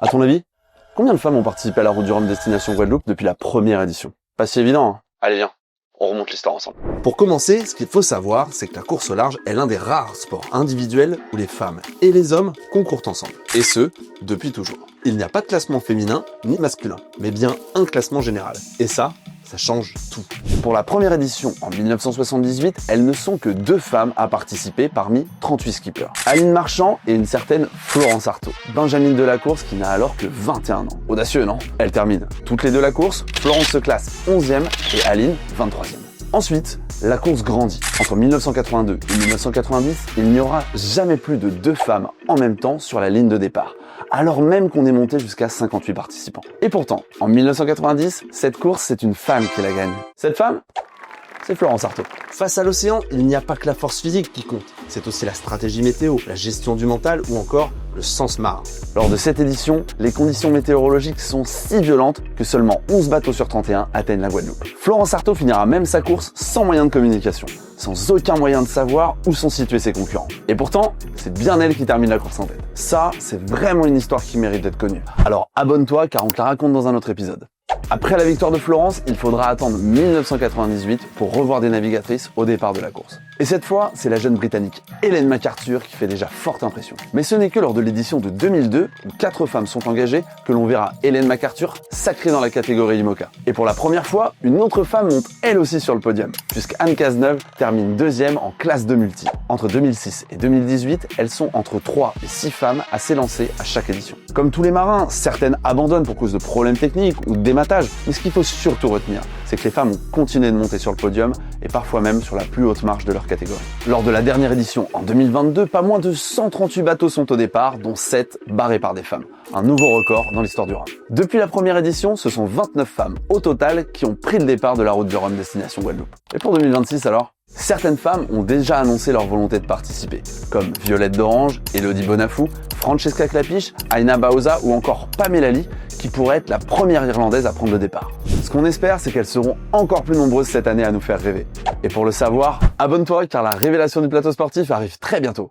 À ton avis, combien de femmes ont participé à la Route du Rhum Destination Guadeloupe depuis la première édition? Pas si évident, hein. Allez viens, on remonte l'histoire ensemble. Pour commencer, ce qu'il faut savoir, c'est que la course au large est l'un des rares sports individuels où les femmes et les hommes concourent ensemble. Et ce, depuis toujours. Il n'y a pas de classement féminin ni masculin, mais bien un classement général. Et ça change tout. Pour la première édition en 1978, elles ne sont que 2 femmes à participer parmi 38 skippers. Aline Marchand et une certaine Florence Artaud. Benjamine de la course qui n'a alors que 21 ans. Audacieux, non? Elles terminent toutes les 2 la course, Florence se classe 11e et Aline 23e. Ensuite, la course grandit. Entre 1982 et 1990, il n'y aura jamais plus de 2 femmes en même temps sur la ligne de départ, alors même qu'on est monté jusqu'à 58 participants. Et pourtant, en 1990, cette course, c'est une femme qui la gagne. Cette femme, c'est Florence Artaud. Face à l'océan, il n'y a pas que la force physique qui compte. C'est aussi la stratégie météo, la gestion du mental ou encore le sens marin. Lors de cette édition, les conditions météorologiques sont si violentes que seulement 11 bateaux sur 31 atteignent la Guadeloupe. Florence Artaud finira même sa course sans moyen de communication, sans aucun moyen de savoir où sont situés ses concurrents. Et pourtant, c'est bien elle qui termine la course en tête. Ça, c'est vraiment une histoire qui mérite d'être connue. Alors abonne-toi car on te la raconte dans un autre épisode. Après la victoire de Florence, il faudra attendre 1998 pour revoir des navigatrices au départ de la course. Et cette fois, c'est la jeune Britannique Ellen MacArthur qui fait déjà forte impression. Mais ce n'est que lors de l'édition de 2002, où 4 femmes sont engagées, que l'on verra Ellen MacArthur sacrée dans la catégorie IMOCA. Et pour la première fois, une autre femme monte elle aussi sur le podium, puisqu'Anne Cazeneuve termine 2e en classe de multi. Entre 2006 et 2018, elles sont entre 3 et 6 femmes à s'élancer à chaque édition. Comme tous les marins, certaines abandonnent pour cause de problèmes techniques ou de dématage, mais ce qu'il faut surtout retenir, c'est que les femmes ont continué de monter sur le podium et parfois même sur la plus haute marche de leur catégorie. Lors de la dernière édition en 2022, pas moins de 138 bateaux sont au départ, dont 7 barrés par des femmes. Un nouveau record dans l'histoire du Rhum. Depuis la première édition, ce sont 29 femmes au total qui ont pris le départ de la Route du Rhum Destination Guadeloupe. Et pour 2026 alors? Certaines femmes ont déjà annoncé leur volonté de participer, comme Violette d'Orange, Elodie Bonafou, Francesca Clapiche, Aina Baoza ou encore Pamela Lee, qui pourrait être la première Irlandaise à prendre le départ. Ce qu'on espère, c'est qu'elles seront encore plus nombreuses cette année à nous faire rêver. Et pour le savoir, abonne-toi car la révélation du plateau sportif arrive très bientôt.